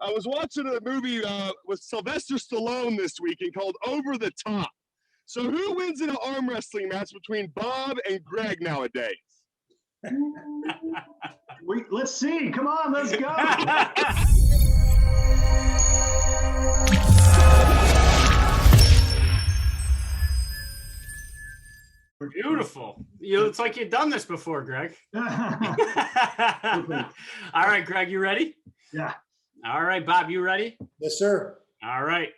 I was watching a movie with Sylvester Stallone this weekend called Over the Top. So who wins in an arm wrestling match between Bob and Gregg nowadays? Let's see. Come on, let's go. Beautiful. It's like you've done this before, Gregg. All right, Gregg, you ready? Yeah. All right, Bob, you ready? Yes, sir. All right.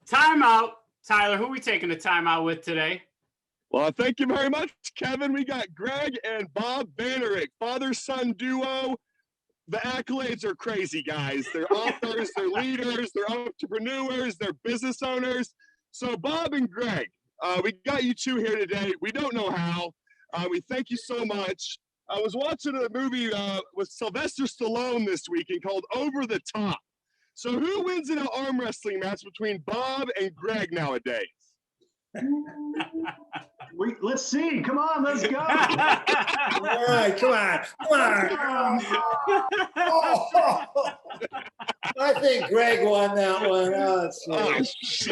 Timeout. Tyler, who are we taking a timeout with today? Well, thank you very much, Kevin. We got Gregg and Bob Vanourek, father-son duo. The accolades are crazy, guys. They're authors, they're leaders, they're entrepreneurs, they're business owners. So Bob and Gregg, we got you two here today. We don't know how. We thank you so much. I was watching a movie with Sylvester Stallone this weekend called Over the Top. So who wins in an arm wrestling match between Bob and Gregg nowadays? Let's see. Come on, let's go. All right, come on. Oh, I think Gregg won that one.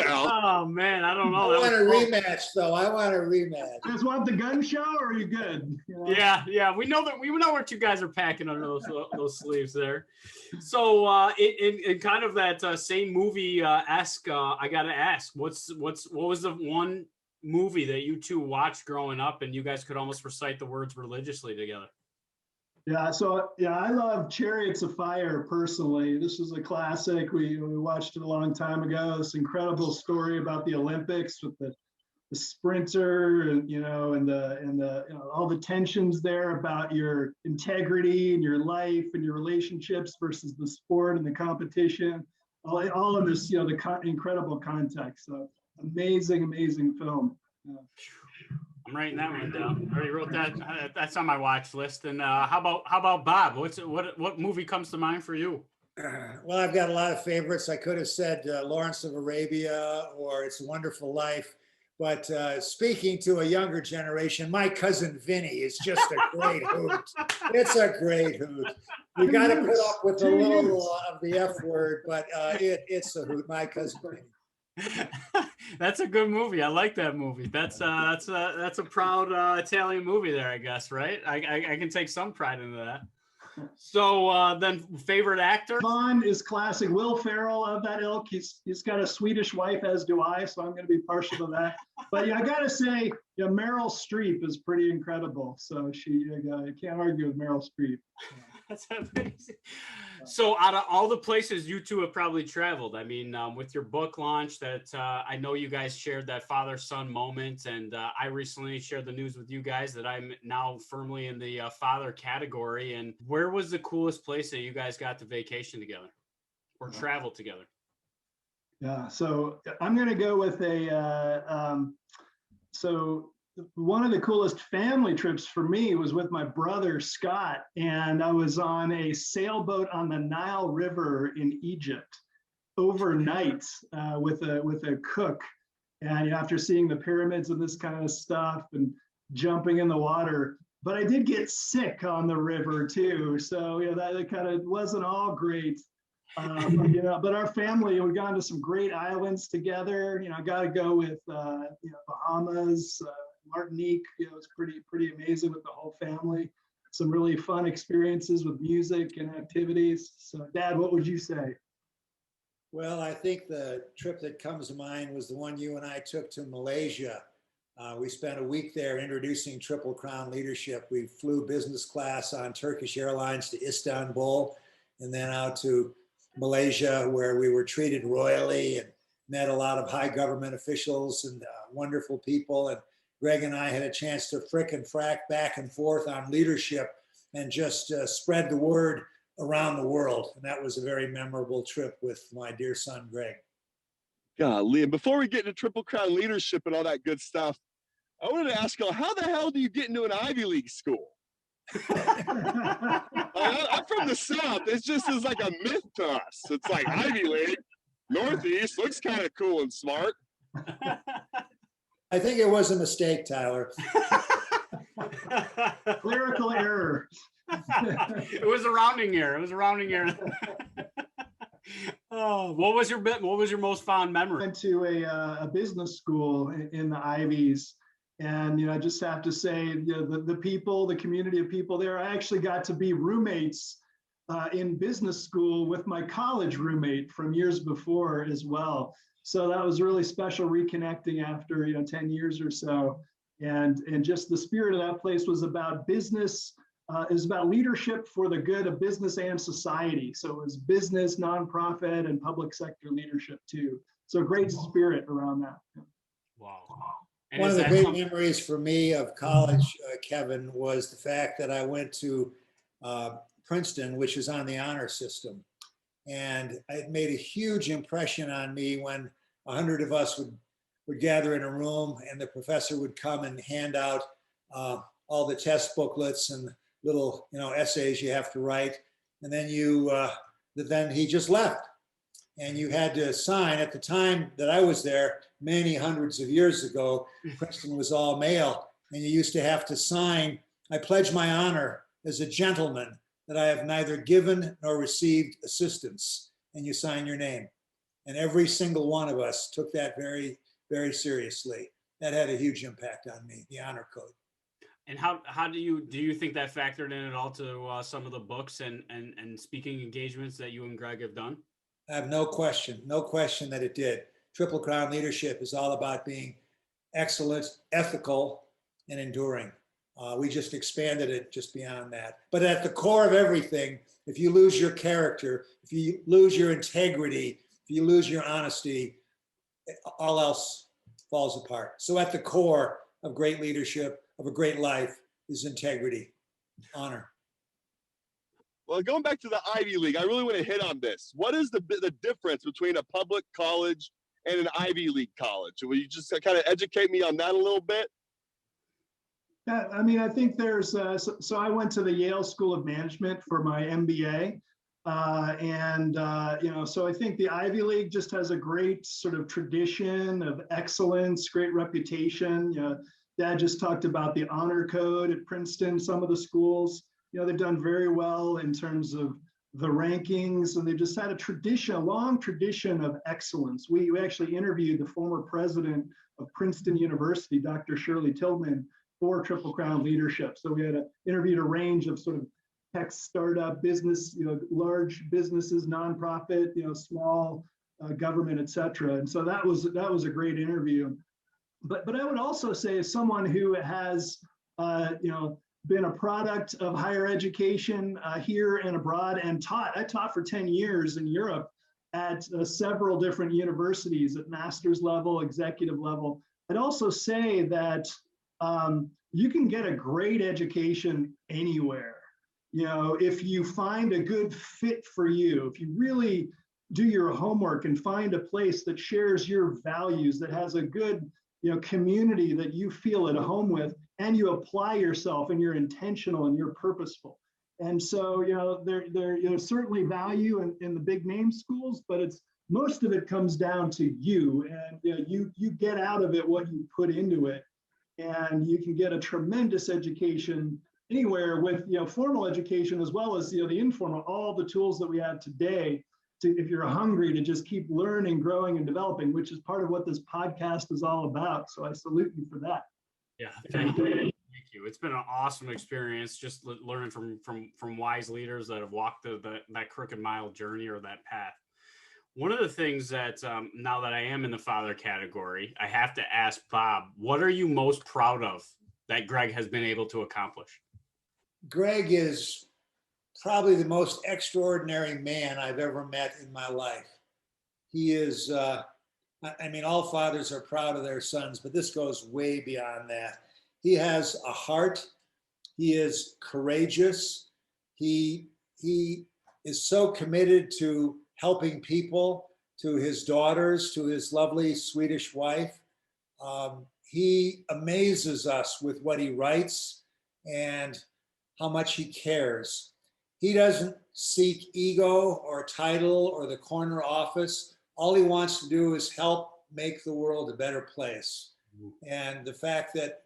Oh man, I don't know. I want a rematch, though. I want a rematch. You guys want the gun show, or are you good? Yeah. We know what you guys are packing under those sleeves there. So, in kind of that same movie esque, I gotta ask, what was the one movie that you two watched growing up, and you guys could almost recite the words religiously together? I love Chariots of Fire personally. This was a classic. We watched it a long time ago. This incredible story about the Olympics with the sprinter, and all the tensions there about your integrity and your life and your relationships versus the sport and the competition. All in this, the incredible context. So amazing film. I'm writing that one down. I already wrote that. That's on my watch list. And how about Bob? What movie comes to mind for you? Well, I've got a lot of favorites. I could have said Lawrence of Arabia or It's a Wonderful Life. But speaking to a younger generation, My Cousin Vinny is just a great hoot. It's a great hoot. You got to put up with a little of the F word, but it's a hoot. My Cousin Vinny. That's a good movie. I like that movie. That's a proud Italian movie there, I guess, right? I can take some pride into that. So then, favorite actor? Bond is classic. Will Ferrell of that ilk. He's got a Swedish wife, as do I, so I'm going to be partial to that. But yeah, I got to say, Meryl Streep is pretty incredible. So I can't argue with Meryl Streep. That's amazing. So out of all the places you two have probably traveled, I mean, with your book launch that I know you guys shared that father-son moment, and I recently shared the news with you guys that I'm now firmly in the father category. And where was the coolest place that you guys got to vacation together or travel together? Yeah, so I'm going to go with one of the coolest family trips for me was with my brother Scott, and I was on a sailboat on the Nile River in Egypt overnight with a cook. And after seeing the pyramids and this kind of stuff and jumping in the water, but I did get sick on the river too. So that kind of wasn't all great. But our family, we've gone to some great islands together. I got to go with Bahamas. Martinique, it's pretty amazing with the whole family. Some really fun experiences with music and activities. So, Dad, what would you say? Well, I think the trip that comes to mind was the one you and I took to Malaysia. We spent a week there introducing Triple Crown leadership. We flew business class on Turkish Airlines to Istanbul and then out to Malaysia, where we were treated royally and met a lot of high government officials and wonderful people. And Gregg and I had a chance to frick and frack back and forth on leadership and just spread the word around the world. And that was a very memorable trip with my dear son, Gregg. Golly, and before we get into Triple Crown leadership and all that good stuff, I wanted to ask y'all, how the hell do you get into an Ivy League school? I'm from the South. It's just is like a myth to us. It's like Ivy League, Northeast, looks kind of cool and smart. I think it was a mistake, Tyler. Clerical error. It was a rounding error. It was a rounding error. Oh, what was your most fond memory? Went to a business school in the Ivies, and I just have to say, the people, the community of people there. I actually got to be roommates in business school with my college roommate from years before as well. So that was really special, reconnecting after 10 years or so, and just the spirit of that place was about business. It was about leadership for the good of business and society. So it was business, nonprofit, and public sector leadership too. So great spirit around that. Wow. One of the great memories for me of college, Kevin, was the fact that I went to Princeton, which is on the honor system. And it made a huge impression on me when 100 of us would gather in a room and the professor would come and hand out all the test booklets and little essays you have to write. And then then he just left. And you had to sign. At the time that I was there, many hundreds of years ago, Princeton was all male. And you used to have to sign, "I pledge my honor as a gentleman that I have neither given nor received assistance," and you sign your name. And every single one of us took that very, very seriously. That had a huge impact on me, the honor code. And how do you think that factored in at all to some of the books and speaking engagements that you and Gregg have done? I have no question that it did. Triple Crown leadership is all about being excellent, ethical, and enduring. We just expanded it just beyond that. But at the core of everything, if you lose your character, if you lose your integrity, if you lose your honesty, all else falls apart. So at the core of great leadership, of a great life, is integrity, honor. Well, going back to the Ivy League, I really want to hit on this. What is the difference between a public college and an Ivy League college? Will you just kind of educate me on that a little bit? Yeah, I mean, I think there's, so I went to the Yale School of Management for my MBA. So I think the Ivy League just has a great sort of tradition of excellence, great reputation. Dad just talked about the honor code at Princeton. Some of the schools, they've done very well in terms of the rankings, and they've just had a long tradition of excellence. We actually interviewed the former president of Princeton University, Dr. Shirley Tillman, for Triple Crown leadership. So we had interviewed a range of sort of tech startup business, large businesses, nonprofit, small government, et cetera. And so that was a great interview. But I would also say, as someone who has been a product of higher education here and abroad, and I taught for 10 years in Europe at several different universities at master's level, executive level. I'd also say that you can get a great education anywhere. If you find a good fit for you, if you really do your homework and find a place that shares your values, that has a good community that you feel at home with, and you apply yourself and you're intentional and you're purposeful. And so, there's certainly value in the big name schools, but most of it comes down to you, and you get out of it what you put into it, and you can get a tremendous education anywhere with formal education as well as the informal, all the tools that we have today. If you're hungry to just keep learning, growing, and developing, which is part of what this podcast is all about. So I salute you for that. Yeah, thank you. Thank you. It's been an awesome experience just learning from wise leaders that have walked that crooked mile journey or that path. One of the things that now that I am in the father category, I have to ask Bob, what are you most proud of that Gregg has been able to accomplish? Gregg is probably the most extraordinary man I've ever met in my life. He is, all fathers are proud of their sons, but this goes way beyond that. He has a heart. He is courageous. He is so committed to helping people, to his daughters, to his lovely Swedish wife. He amazes us with what he writes and how much he cares. He doesn't seek ego or title or the corner office. All he wants to do is help make the world a better place. And the fact that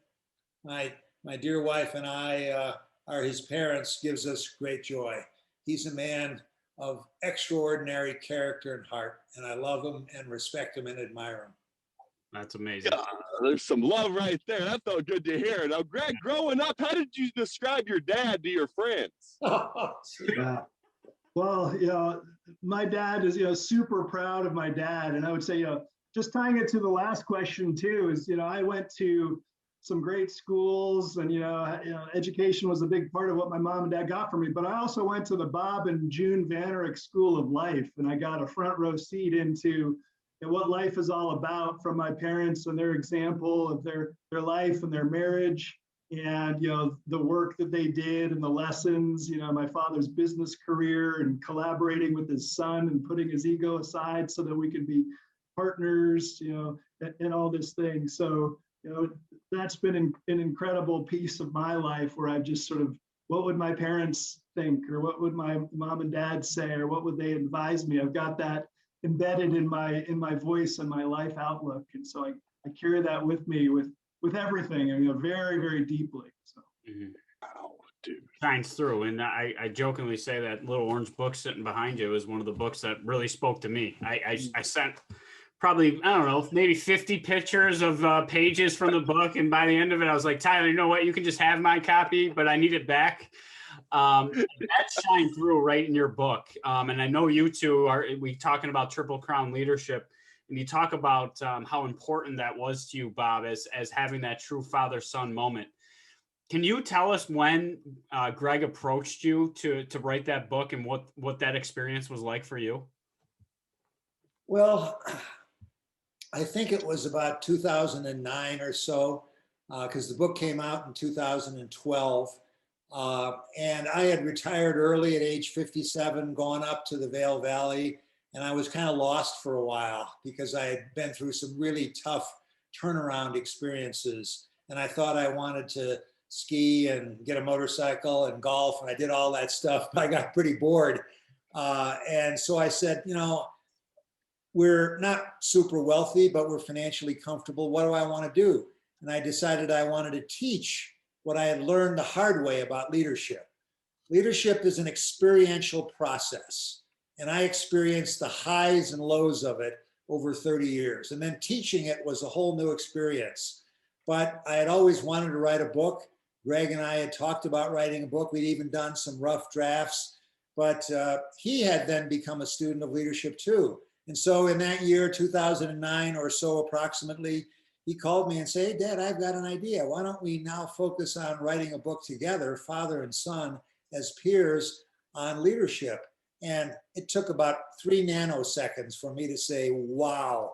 my dear wife and I are his parents gives us great joy. He's a man of extraordinary character and heart, and I love him and respect him and admire him. That's amazing. Yeah, there's some love right there. That felt good to hear. Now, Gregg, growing up, how did you describe your dad to your friends? Yeah. Well, my dad is, super proud of my dad. And I would say, just tying it to the last question too, is, I went to some great schools and, education was a big part of what my mom and dad got for me. But I also went to the Bob and June Vanourek School of Life, and I got a front row seat into what life is all about from my parents and their example of their life and their marriage, and the work that they did and the lessons, my father's business career and collaborating with his son and putting his ego aside so that we could be partners, and all this thing. So that's been an incredible piece of my life where I've just sort of, what would my parents think, or what would my mom and dad say, or what would they advise me? I've got that embedded in my voice and my life outlook, and so I carry that with me with everything, very, very deeply. So Wow, dude. Shines through. And I jokingly say that little orange book sitting behind you is one of the books that really spoke to me. I sent probably, I don't know, maybe 50 pictures of pages from the book, and by the end of it I was like, Tyler, you know what, you can just have my copy, but I need it back. That shined through right in your book. And I know you two we talking about Triple Crown leadership, and you talk about how important that was to you, Bob, as having that true father-son moment. Can you tell us when Gregg approached you to write that book, and what that experience was like for you? Well, I think it was about 2009 or so, because the book came out in 2012. And I had retired early at age 57, gone up to the Vail Valley, and I was kind of lost for a while because I had been through some really tough turnaround experiences. And I thought I wanted to ski and get a motorcycle and golf, and I did all that stuff, but I got pretty bored. And so I said, we're not super wealthy, but we're financially comfortable. What do I want to do? And I decided I wanted to teach what I had learned the hard way about leadership. Leadership is an experiential process, and I experienced the highs and lows of it over 30 years. And then teaching it was a whole new experience. But I had always wanted to write a book. Gregg and I had talked about writing a book. We'd even done some rough drafts, but he had then become a student of leadership too. And so in that year, 2009 or so approximately, he called me and said, "Hey, Dad, I've got an idea. Why don't we now focus on writing a book together, father and son, as peers on leadership?" And it took about 3 nanoseconds for me to say, wow,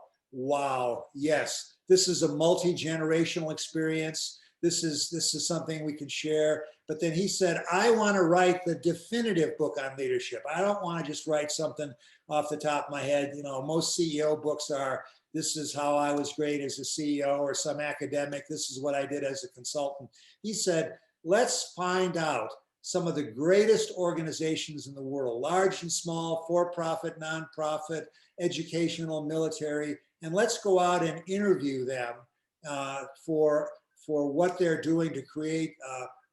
yes, this is a multi-generational experience. This is something we can share. But then he said, I want to write the definitive book on leadership. I don't want to just write something off the top of my head. Most CEO books are, this is how I was great as a CEO, or some academic, this is what I did as a consultant. He said, let's find out some of the greatest organizations in the world, large and small, for-profit, nonprofit, educational, military, and let's go out and interview them for what they're doing to create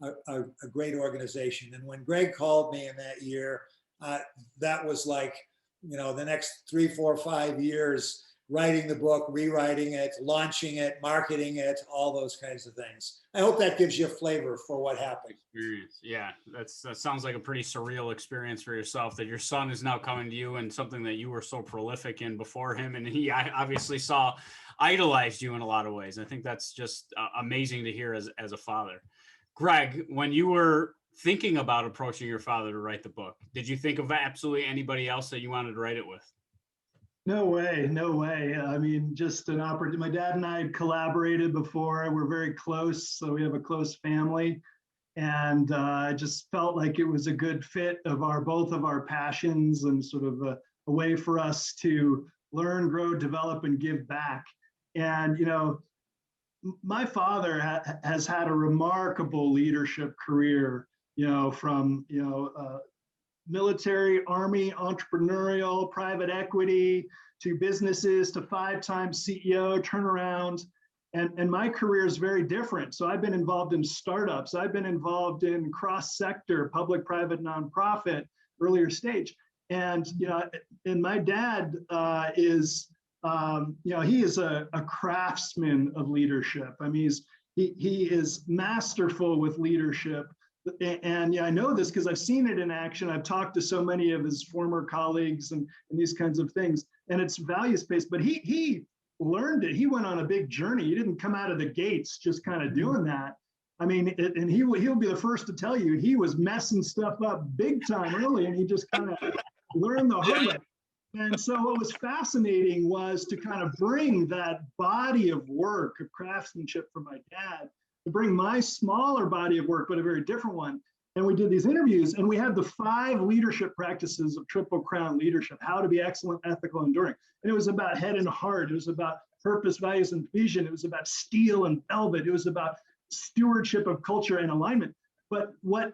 a great organization. And when Gregg called me in that year, that was like, the next 3, 4, 5 years, writing the book, rewriting it, launching it, marketing it, all those kinds of things. I hope that gives you a flavor for what happened. Experience. Yeah, that sounds like a pretty surreal experience for yourself, that your son is now coming to you in something that you were so prolific in before him. And he obviously idolized you in a lot of ways. I think that's just amazing to hear as a father. Gregg, when you were thinking about approaching your father to write the book, did you think of absolutely anybody else that you wanted to write it with? No way. I mean, just an opportunity. My dad and I had collaborated before. We're very close, so we have a close family. And I just felt like it was a good fit of both of our passions, and sort of a way for us to learn, grow, develop, and give back. And, my father has had a remarkable leadership career, from, military, army, entrepreneurial, private equity, to businesses, to 5-time CEO, turnaround. And my career is very different. So I've been involved in startups. I've been involved in cross-sector, public, private, nonprofit, earlier stage. And, and my dad is, he is a craftsman of leadership. I mean, he is masterful with leadership. And I know this because I've seen it in action. I've talked to so many of his former colleagues and these kinds of things. And it's values-based, but he learned it. He went on a big journey. He didn't come out of the gates just kind of doing that. I mean, and he'll be the first to tell you, he was messing stuff up big time early, and he just kind of learned the hard way. And so what was fascinating was to kind of bring that body of work of craftsmanship from my dad, to bring my smaller body of work, but a very different one. And we did these interviews, and we had the 5 leadership practices of Triple Crown leadership, how to be excellent, ethical, enduring. And it was about head and heart. It was about purpose, values, and vision. It was about steel and velvet. It was about stewardship of culture and alignment. But what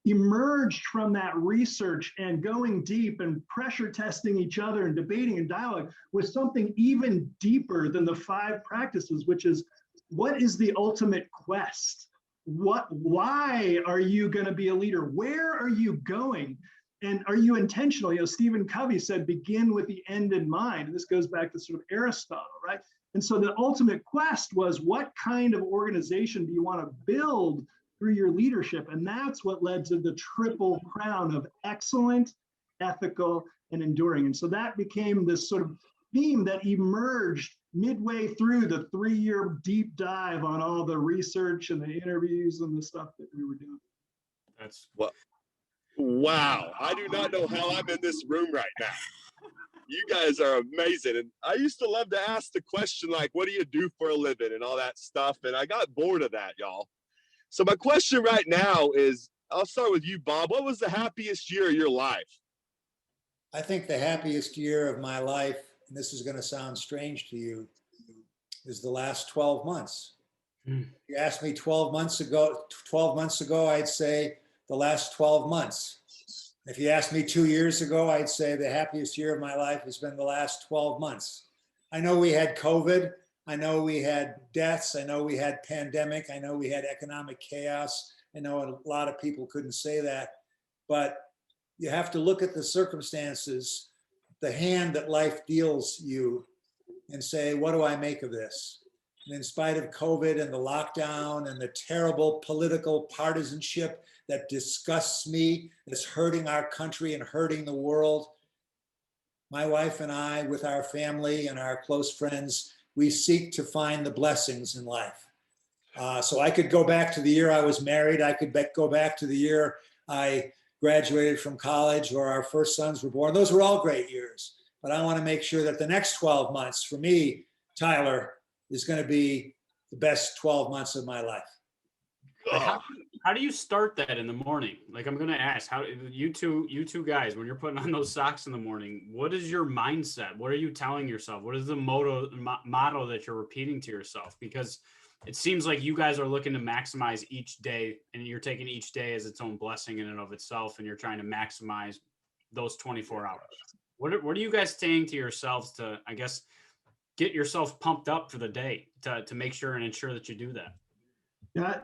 emerged from that research and going deep and pressure testing each other and debating and dialogue was something even deeper than the 5 practices, which is, what is the ultimate quest? Why are you going to be a leader? Where are you going? And are you intentional? Stephen Covey said, begin with the end in mind. And this goes back to sort of Aristotle, right? And so the ultimate quest was, what kind of organization do you want to build through your leadership? And that's what led to the triple crown of excellent, ethical, and enduring. And so that became this sort of theme that emerged midway through the 3-year deep dive on all the research and the interviews and the stuff that we were doing. That's wow. I do not know how I'm in this room right now. You guys are amazing. And I used to love to ask the question, like, what do you do for a living and all that stuff? And I got bored of that, y'all. So my question right now is, I'll start with you, Bob. What was the happiest year of your life? I think the happiest year of my life, and this is going to sound strange to you, is the last 12 months. If you asked me 12 months ago, I'd say the last 12 months. If you asked me 2 years ago, I'd say the happiest year of my life has been the last 12 months. I know we had COVID. I know we had deaths. I know we had pandemic. I know we had economic chaos. I know a lot of people couldn't say that, but you have to look at the circumstances, the hand that life deals you, and say, what do I make of this? And in spite of COVID and the lockdown and the terrible political partisanship that disgusts me, that's hurting our country and hurting the world, my wife and I, with our family and our close friends, we seek to find the blessings in life. So I could go back to the year I was married. I could go back to the year I graduated from college or our first sons were born. Those were all great years. But I want to make sure that the next 12 months for me, Tyler, is going to be the best 12 months of my life. How do you start that in the morning? Like, I'm going to ask, how you two guys, when you're putting on those socks in the morning, what is your mindset? What are you telling yourself? What is the motto that you're repeating to yourself? Because it seems like you guys are looking to maximize each day, and you're taking each day as its own blessing in and of itself, and you're trying to maximize those 24 hours. What are you guys saying to yourselves to, I guess, get yourself pumped up for the day to make sure and ensure that you do that? Yeah,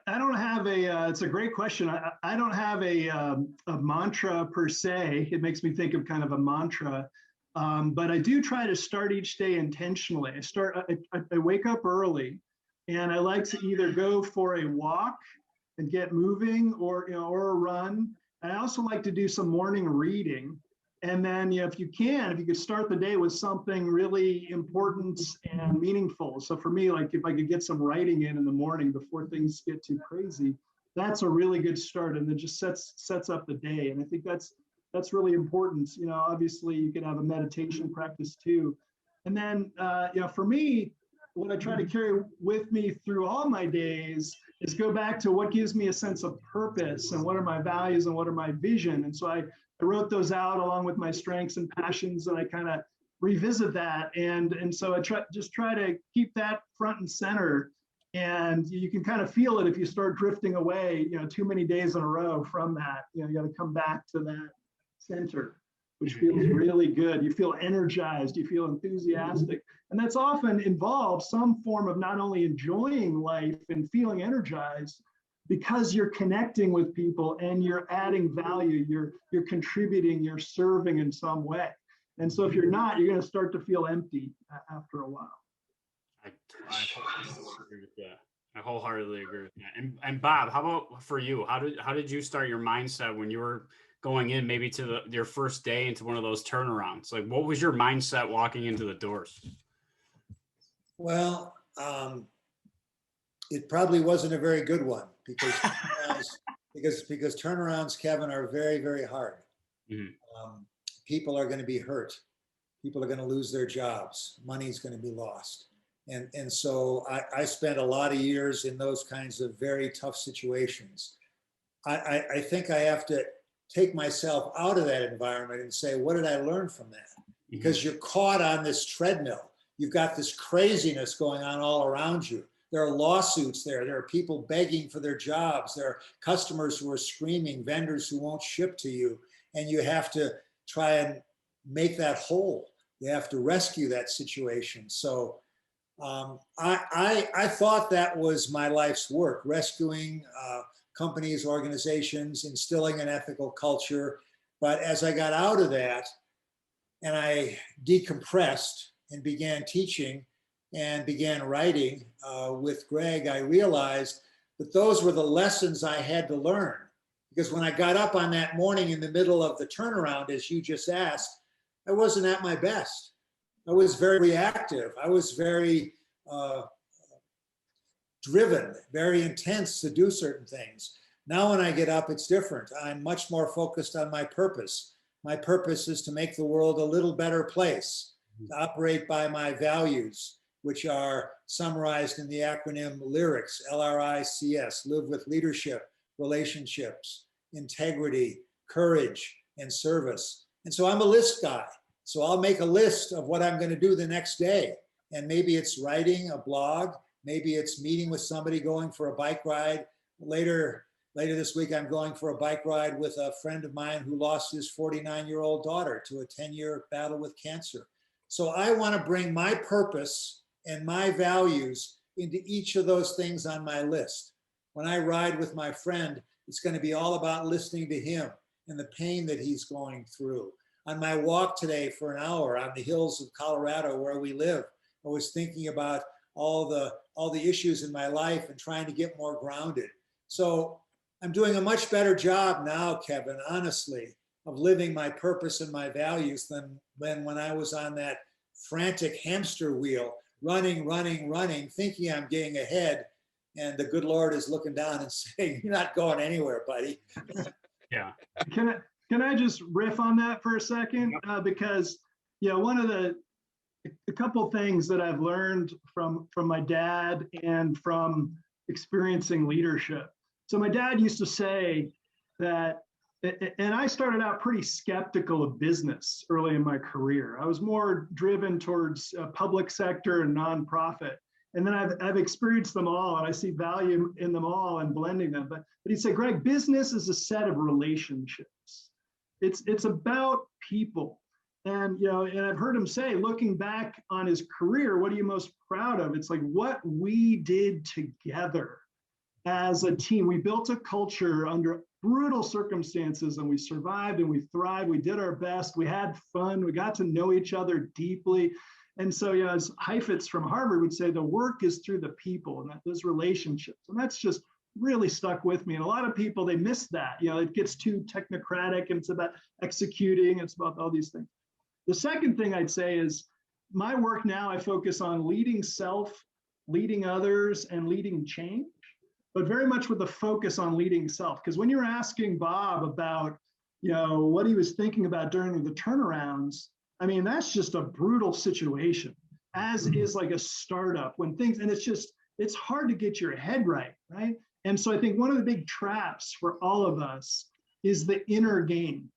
I don't have it's a great question. I don't have a mantra per se. It makes me think of kind of a mantra, but I do try to start each day intentionally. I wake up early, and I like to either go for a walk and get moving, or a run. And I also like to do some morning reading. And then, if you could start the day with something really important and meaningful. So for me, like, if I could get some writing in the morning before things get too crazy, that's a really good start. And then just sets up the day. And I think that's really important. Obviously you could have a meditation practice too. And then, for me, what I try to carry with me through all my days is go back to what gives me a sense of purpose and what are my values and what are my vision. And so I wrote those out along with my strengths and passions, and I kind of revisit that. And so I try to keep that front and center. And you can kind of feel it if you start drifting away, too many days in a row from that. You got to come back to that center. which feels really good. You feel energized, you feel enthusiastic. And that's often involves some form of not only enjoying life and feeling energized, because you're connecting with people and you're adding value, you're contributing, you're serving in some way. And so if you're not, you're going to start to feel empty after a while. I wholeheartedly agree with that. I wholeheartedly agree with that. And Bob, how about for you? How did you start your mindset when you were going in maybe to your first day into one of those turnarounds? Like, what was your mindset walking into the doors? Well, it probably wasn't a very good one because turnarounds, Kevin, are very, very hard. People are going to be hurt. People are going to lose their jobs. Money's going to be lost. And so I spent a lot of years in those kinds of very tough situations. I think I have to take myself out of that environment and say, what did I learn from that? Because you're caught on this treadmill. You've got this craziness going on all around you. There are lawsuits there. There are people begging for their jobs. There are customers who are screaming, vendors who won't ship to you. And you have to try and make that whole. You have to rescue that situation. So I thought that was my life's work, rescuing companies, organizations, instilling an ethical culture. But as I got out of that and I decompressed and began teaching and began writing with Gregg, I realized that those were the lessons I had to learn. Because when I got up on that morning in the middle of the turnaround, as you just asked, I wasn't at my best. I was very reactive. I was very driven, very intense to do certain things. Now when I get up, it's different. I'm much more focused on my purpose. My purpose is to make the world a little better place, to operate by my values, which are summarized in the acronym LYRICS, LRICS, live with leadership, relationships, integrity, courage, and service. And so I'm a list guy. So I'll make a list of what I'm going to do the next day. And maybe it's writing a blog. Maybe it's meeting with somebody, going for a bike ride. Later this week, I'm going for a bike ride with a friend of mine who lost his 49-year-old daughter to a 10-year battle with cancer. So I want to bring my purpose and my values into each of those things on my list. When I ride with my friend, it's going to be all about listening to him and the pain that he's going through. On my walk today for an hour on the hills of Colorado where we live, I was thinking about all the issues in my life and trying to get more grounded. So I'm doing a much better job now, Kevin, honestly, of living my purpose and my values than when I was on that frantic hamster wheel, running, thinking I'm getting ahead. And the good Lord is looking down and saying, you're not going anywhere, buddy. Yeah. Can I just riff on that for a second? Because, one of a couple things that I've learned from my dad and from experiencing leadership. So my dad used to say that, and I started out pretty skeptical of business early in my career. I was more driven towards public sector and nonprofit. And then I've experienced them all, and I see value in them all and blending them. But he'd say, Gregg, business is a set of relationships. It's about people. And and I've heard him say, looking back on his career, what are you most proud of? It's like what we did together as a team. We built a culture under brutal circumstances, and we survived and we thrived. We did our best. We had fun. We got to know each other deeply. And so, as Heifetz from Harvard would say, the work is through the people and those relationships. And that's just really stuck with me. And a lot of people, they miss that. It gets too technocratic and it's about executing. It's about all these things. The second thing I'd say is my work now, I focus on leading self, leading others, and leading change, but very much with a focus on leading self. Because when you were asking Bob about, what he was thinking about during the turnarounds, I mean, that's just a brutal situation, as is like a startup when things, and it's hard to get your head right? And so I think one of the big traps for all of us is the inner game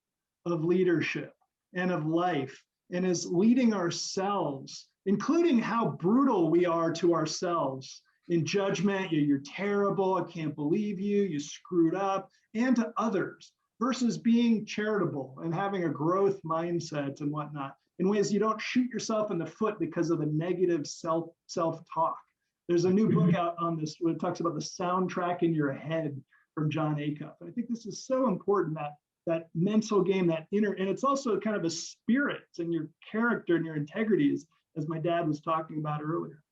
of leadership and of life, and is leading ourselves, including how brutal we are to ourselves in judgment. You're terrible, I can't believe you screwed up, and to others. versus being charitable and having a growth mindset and whatnot in ways you don't shoot yourself in the foot because of the negative self-talk. There's a new book out on this where it talks about the soundtrack in your head from John Acuff. And I think this is so important, that mental game, that inner, and it's also kind of a spirit and your character and your integrity, as my dad was talking about earlier.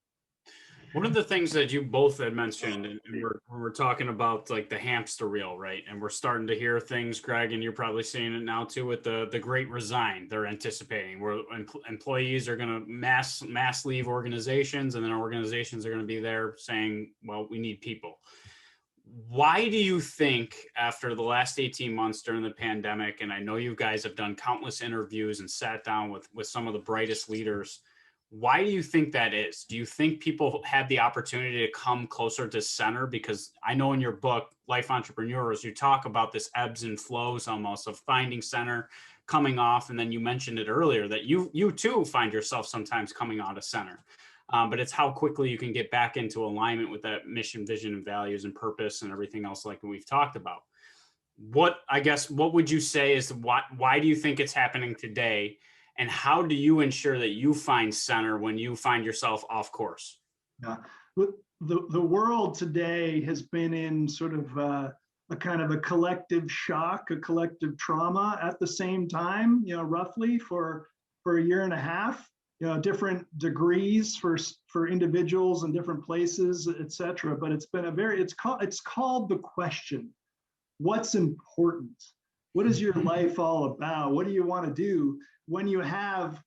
One of the things that you both had mentioned, and we're talking about like the hamster wheel, right? And we're starting to hear things, Gregg, and you're probably seeing it now too with the Great Resign. They're anticipating where employees are going to mass leave organizations, and then organizations are going to be there saying, "Well, we need people." Why do you think, after the last 18 months during the pandemic, and I know you guys have done countless interviews and sat down with some of the brightest leaders, why do you think that is? Do you think people had the opportunity to come closer to center? Because I know in your book, Life Entrepreneurs, you talk about this ebbs and flows almost of finding center, coming off. And then you mentioned it earlier that you too find yourself sometimes coming out of center. But it's how quickly you can get back into alignment with that mission, vision, and values and purpose and everything else like we've talked about. What would you say is why do you think it's happening today? And how do you ensure that you find center when you find yourself off course? Yeah, the world today has been in sort of a kind of a collective shock, a collective trauma at the same time, roughly for a year and a half, different degrees for individuals in different places, et cetera. But it's been it's called the question, what's important? What is your life all about? What do you want to do when you have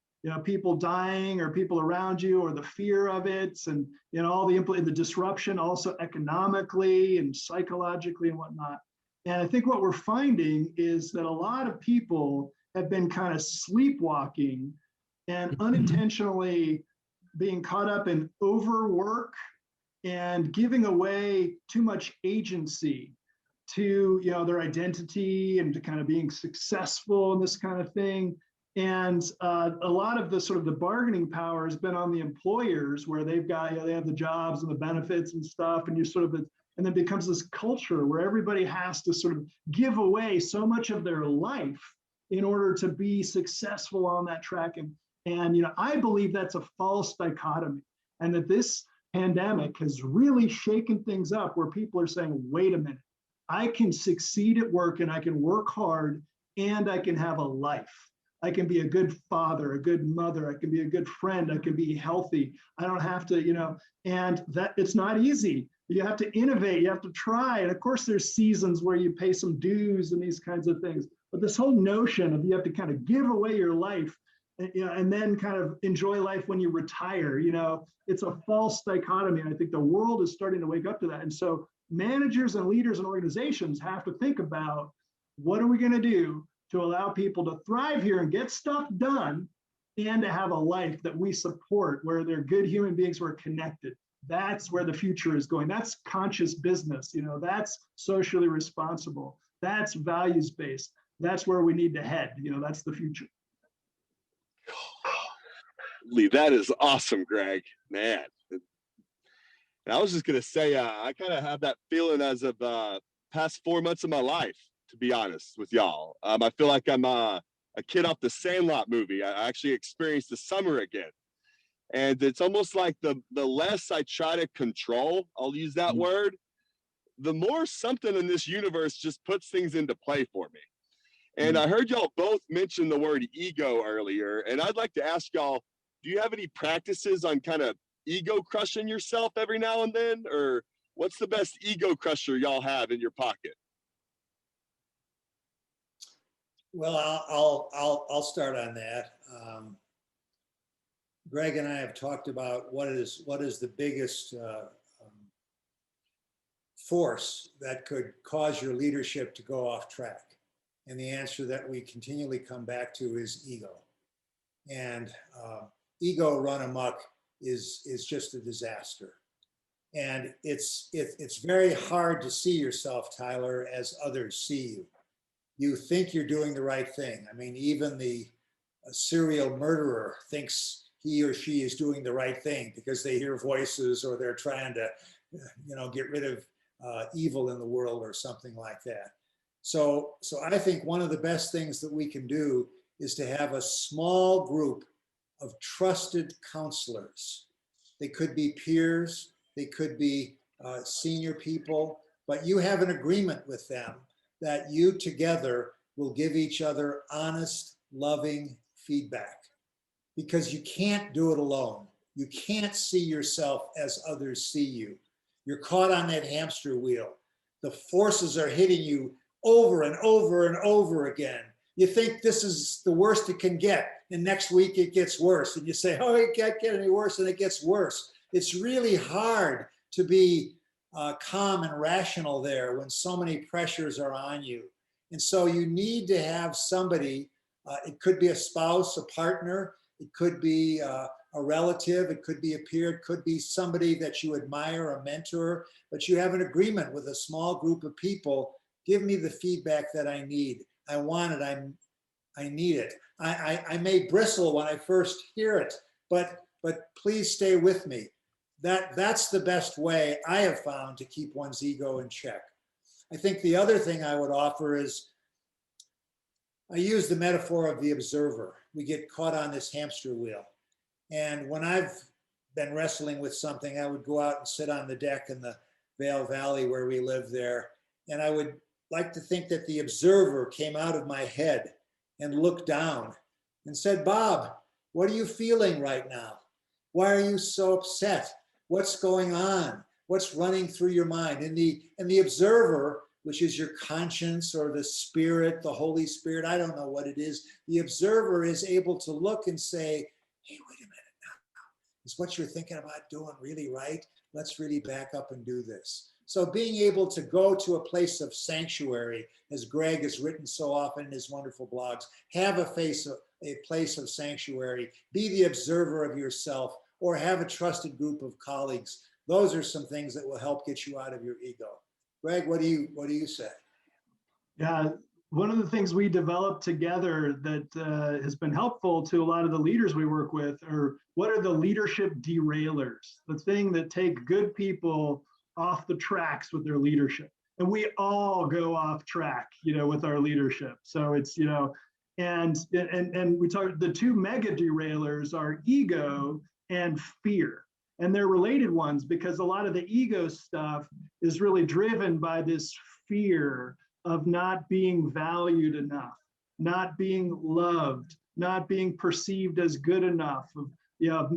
people dying or people around you, or the fear of it, and all the disruption also economically and psychologically and whatnot? And I think what we're finding is that a lot of people have been kind of sleepwalking and unintentionally being caught up in overwork and giving away too much agency to their identity and to kind of being successful and this kind of thing. And a lot of the sort of the bargaining power has been on the employers, where they've got they have the jobs and the benefits and stuff, and and then becomes this culture where everybody has to sort of give away so much of their life in order to be successful on that track. And I believe that's a false dichotomy, and that this pandemic has really shaken things up, where people are saying, wait a minute, I can succeed at work, and I can work hard, and I can have a life. I can be a good father, a good mother. I can be a good friend. I can be healthy. I don't have to, and that it's not easy. You have to innovate. You have to try. And of course, there's seasons where you pay some dues and these kinds of things. But this whole notion of you have to kind of give away your life, and then kind of enjoy life when you retire, it's a false dichotomy. And I think the world is starting to wake up to that. And so managers and leaders and organizations have to think about, what are we going to do to allow people to thrive here and get stuff done, and to have a life that we support, where they're good human beings who are connected. That's where the future is going. That's conscious business. That's socially responsible. That's values-based. That's where we need to head. That's the future. Lee, that is awesome, Gregg. Man. And I was just going to say, I kind of have that feeling as of past 4 months of my life, to be honest with y'all. I feel like I'm a kid off the Sandlot movie. I actually experienced the summer again. And it's almost like the less I try to control, I'll use that word, the more something in this universe just puts things into play for me. And I heard y'all both mention the word ego earlier. And I'd like to ask y'all, do you have any practices on kind of ego crushing yourself every now and then? Or what's the best ego crusher y'all have in your pocket? Well, I'll start on that. Gregg and I have talked about what is the biggest force that could cause your leadership to go off track. And the answer that we continually come back to is ego. And ego run amok is just a disaster. And it's very hard to see yourself, Tyler, as others see you. You think you're doing the right thing. I mean, even the serial murderer thinks he or she is doing the right thing because they hear voices, or they're trying to, get rid of evil in the world or something like that. So I think one of the best things that we can do is to have a small group of trusted counselors. They could be peers, they could be senior people, but you have an agreement with them that you together will give each other honest, loving feedback, because you can't do it alone. You can't see yourself as others see you. You're caught on that hamster wheel. The forces are hitting you over and over and over again. You think this is the worst it can get, and next week it gets worse. And you say, oh, it can't get any worse, and it gets worse. It's really hard to be calm and rational there when so many pressures are on you. And so you need to have somebody, it could be a spouse, a partner, it could be a relative, it could be a peer, it could be somebody that you admire, a mentor, but you have an agreement with a small group of people. Give me the feedback that I need. I want it. I need it. I may bristle when I first hear it, but please stay with me. That's the best way I have found to keep one's ego in check. I think the other thing I would offer is, I use the metaphor of the observer. We get caught on this hamster wheel. And when I've been wrestling with something, I would go out and sit on the deck in the Vail Valley where we live there. And I would like to think that the observer came out of my head and looked down and said, Bob, what are you feeling right now? Why are you so upset? What's going on? What's running through your mind? And the observer, which is your conscience or the spirit, the Holy Spirit, I don't know what it is. The observer is able to look and say, hey, wait a minute now. Is what you're thinking about doing really right? Let's really back up and do this. So being able to go to a place of sanctuary, as Gregg has written so often in his wonderful blogs, have a place of sanctuary, be the observer of yourself, or have a trusted group of colleagues. Those are some things that will help get you out of your ego. Gregg, what do you say? Yeah, one of the things we developed together that has been helpful to a lot of the leaders we work with are, what are the leadership derailers? The thing that take good people off the tracks with their leadership. And we all go off track, with our leadership. So it's, and we talked, the two mega derailers are ego and fear. And they're related ones, because a lot of the ego stuff is really driven by this fear of not being valued enough, not being loved, not being perceived as good enough, of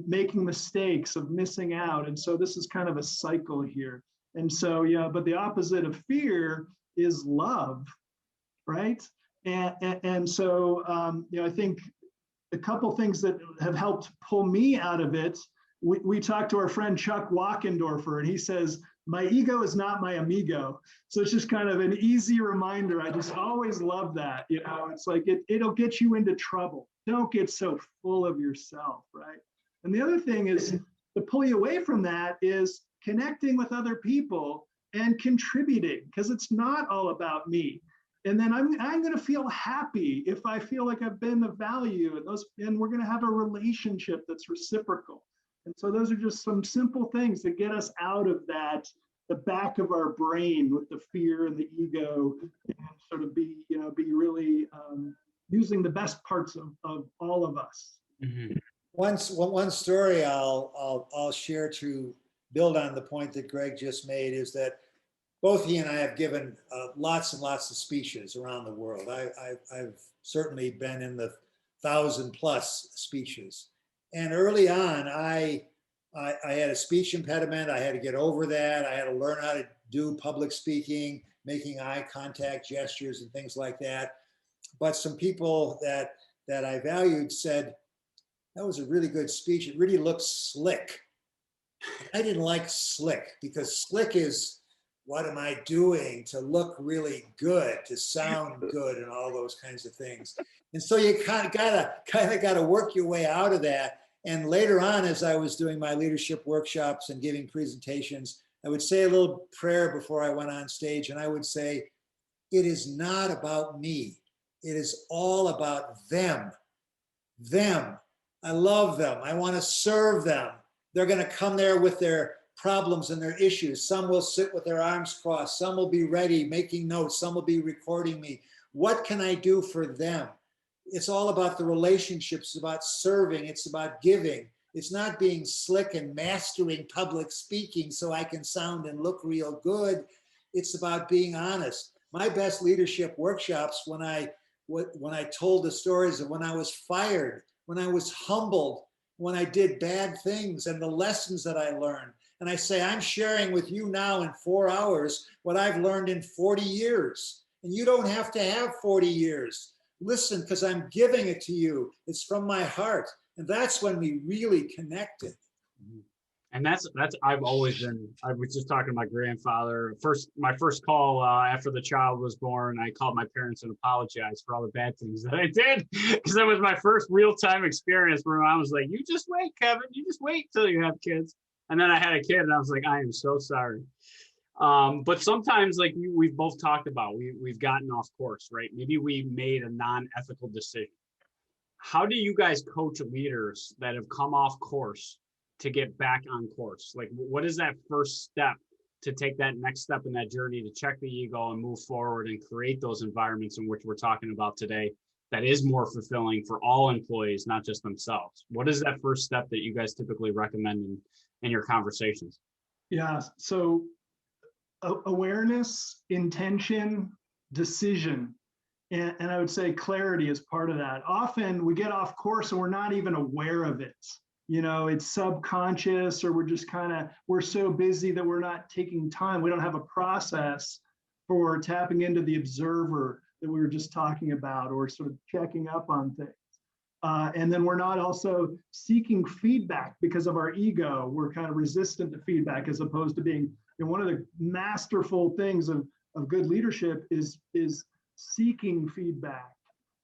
making mistakes, of missing out. And so this is kind of a cycle here. And so, but the opposite of fear is love, right? And so, I think a couple things that have helped pull me out of it, we talked to our friend Chuck Wachendorfer, and he says, my ego is not my amigo. So it's just kind of an easy reminder. I just always love that. It's like it'll get you into trouble. Don't get so full of yourself, right? And the other thing is, to pull you away from that is connecting with other people and contributing, because it's not all about me. And then I'm going to feel happy if I feel like I've been of value, and we're going to have a relationship that's reciprocal. And so those are just some simple things that get us out of that, the back of our brain with the fear and the ego, and sort of be really using the best parts of all of us. Mm-hmm. One story I'll share to build on the point that Gregg just made is that both he and I have given lots and lots of speeches around the world. I've certainly been in the 1,000+ speeches. And early on, I had a speech impediment. I had to get over that. I had to learn how to do public speaking, making eye contact gestures and things like that. But some people that I valued said, that was a really good speech. It really looks slick. I didn't like slick, because slick is, what am I doing to look really good, to sound good, and all those kinds of things. And so you kind of gotta work your way out of that. And later on, as I was doing my leadership workshops and giving presentations, I would say a little prayer before I went on stage, and I would say, it is not about me. It is all about them. Them. I love them. I want to serve them. They're going to come there with their problems and their issues. Some will sit with their arms crossed. Some will be ready, making notes. Some will be recording me. What can I do for them? It's all about the relationships. It's about serving. It's about giving. It's not being slick and mastering public speaking so I can sound and look real good. It's about being honest. My best leadership workshops, when I told the stories of when I was fired, when I was humbled, when I did bad things and the lessons that I learned. And I say, I'm sharing with you now in 4 hours what I've learned in 40 years. And you don't have to have 40 years. Listen, because I'm giving it to you. It's from my heart. And that's when we really connected. And that's I've always been. I was just talking to my grandfather. My first call after the child was born, I called my parents and apologized for all the bad things that I did, because that was my first real-time experience where I was like, "You just wait, Kevin. You just wait till you have kids." And then I had a kid, and I was like, "I am so sorry." But sometimes, like we've both talked about, we've gotten off course, right? Maybe we made a non-ethical decision. How do you guys coach leaders that have come off course to get back on course? Like, what is that first step to take that next step in that journey to check the ego and move forward and create those environments in which we're talking about today that is more fulfilling for all employees, not just themselves? What is that first step that you guys typically recommend in your conversations? Yeah, so awareness, intention, decision, and I would say clarity is part of that. Often we get off course and we're not even aware of it. You know, it's subconscious, or we're just we're so busy that we're not taking time. We don't have a process for tapping into the observer that we were just talking about, or sort of checking up on things. And then we're not also seeking feedback because of our ego. We're kind of resistant to feedback, as opposed to being, and one of the masterful things of good leadership is seeking feedback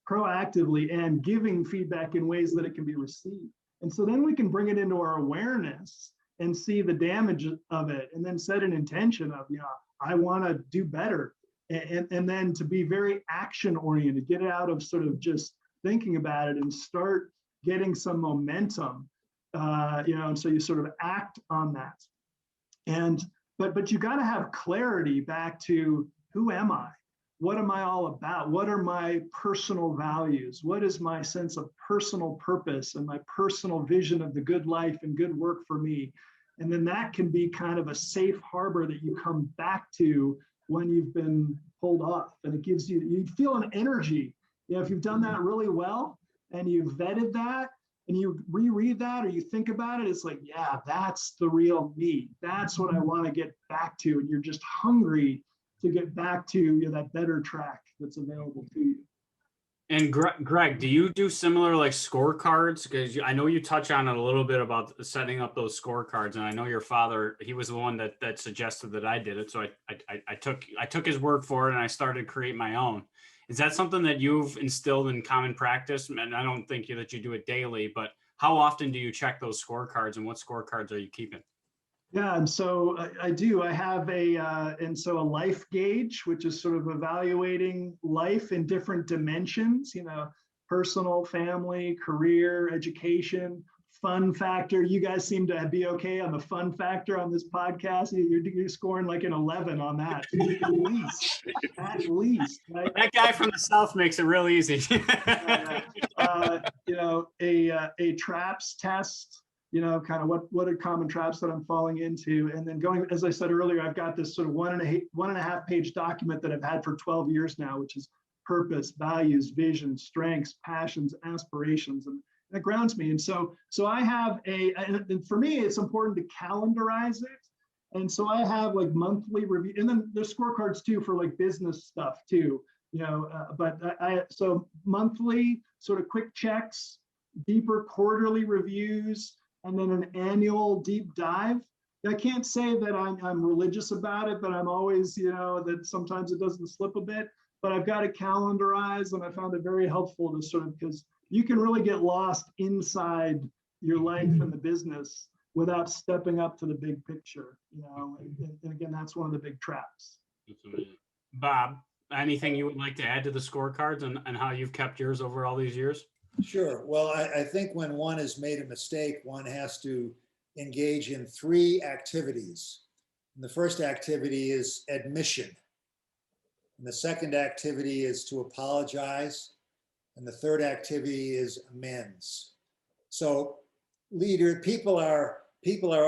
proactively and giving feedback in ways that it can be received. And so then we can bring it into our awareness and see the damage of it, and then set an intention of, I want to do better. And then to be very action oriented, get it out of sort of just thinking about it and start getting some momentum, and so you sort of act on that. But you got to have clarity back to, who am I? What am I all about? What are my personal values? What is my sense of personal purpose and my personal vision of the good life and good work for me? And then that can be kind of a safe harbor that you come back to when you've been pulled off. And it gives you feel an energy. If you've done that really well and you've vetted that and you reread that or you think about it, it's like, yeah, that's the real me. That's what I want to get back to. And you're just hungry to get back to that better track that's available to you. And Gregg, do you do similar like scorecards? Because I know you touch on it a little bit about setting up those scorecards, and I know your father, he was the one that suggested that I did it. So I took his word for it, and I started to create my own. Is that something that you've instilled in common practice? And I don't think that you do it daily, but how often do you check those scorecards, and what scorecards are you keeping? Yeah, and so I do. I have a life gauge, which is sort of evaluating life in different dimensions, personal, family, career, education, fun factor. You guys seem to be okay on the fun factor on this podcast. You're scoring like an 11 on that, at least. Right? That guy from the South makes it real easy. A traps test. Kind of what are common traps that I'm falling into, and then going, as I said earlier, I've got this sort of one and a half page document that I've had for 12 years now, which is purpose, values, vision, strengths, passions, aspirations, and that grounds me. And so I have and for me, it's important to calendarize it. And so I have like monthly review, and then there's scorecards too for like business stuff too, so monthly sort of quick checks, deeper quarterly reviews, and then an annual deep dive. I can't say that I'm religious about it, but I'm always, that sometimes it doesn't slip a bit, but I've got it calendarized, and I found it very helpful to sort of, because you can really get lost inside your life and the business without stepping up to the big picture, and again, that's one of the big traps. Bob, anything you would like to add to the scorecards and how you've kept yours over all these years? Sure. Well, I think when one has made a mistake, one has to engage in 3 activities. And the first activity is admission. And the second activity is to apologize. And the third activity is amends. So people are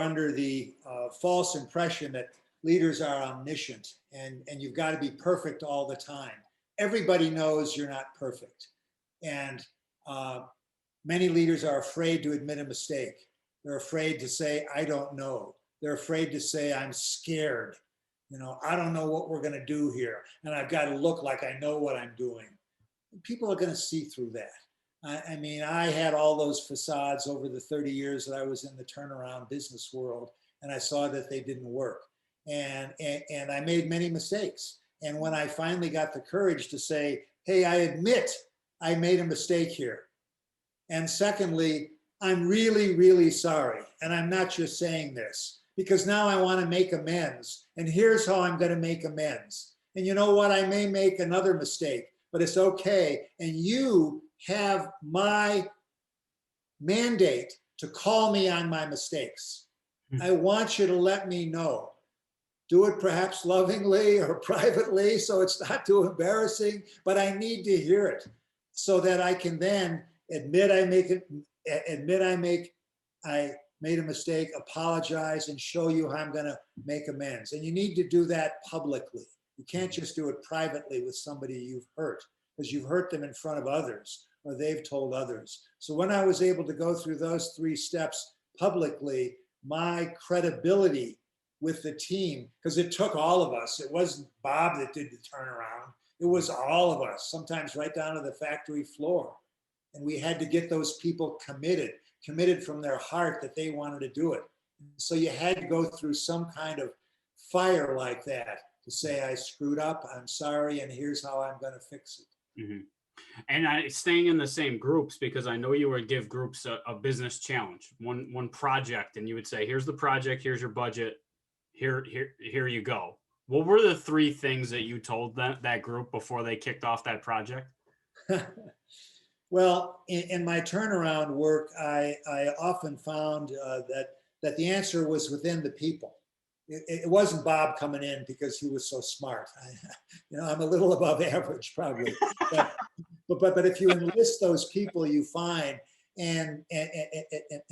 under the false impression that leaders are omniscient and you've got to be perfect all the time. Everybody knows you're not perfect. And many leaders are afraid to admit a mistake. They're afraid to say, I don't know. They're afraid to say, I'm scared. I don't know what we're going to do here. And I've got to look like I know what I'm doing. People are going to see through that. I mean, I had all those facades over the 30 years that I was in the turnaround business world, and I saw that they didn't work. And I made many mistakes. And when I finally got the courage to say, hey, I admit I made a mistake here. And secondly, I'm really, really sorry. And I'm not just saying this because now I want to make amends. And here's how I'm going to make amends. And you know what? I may make another mistake, but it's okay. And you have my mandate to call me on my mistakes. I want you to let me know. Do it perhaps lovingly or privately so it's not too embarrassing, but I need to hear it so that I can then admit I made a mistake, apologize, and show you how I'm going to make amends. And you need to do that publicly. You can't just do it privately with somebody you've hurt, because you've hurt them in front of others or they've told others. So when I was able to go through those 3 steps publicly, my credibility with the team, because it took all of us. It wasn't Bob that did the turnaround. It was all of us, sometimes right down to the factory floor. And we had to get those people committed from their heart that they wanted to do it. So you had to go through some kind of fire like that to say, I screwed up, I'm sorry, and here's how I'm going to fix it. Mm-hmm. And staying in the same groups, because I know you would give groups a business challenge, one project, and you would say, here's the project, here's your budget, here you go. What were the 3 things that you told that group before they kicked off that project? Well, in my turnaround work, I often found that the answer was within the people. It wasn't Bob coming in because he was so smart. I'm a little above average probably, but if you enlist those people, you find. And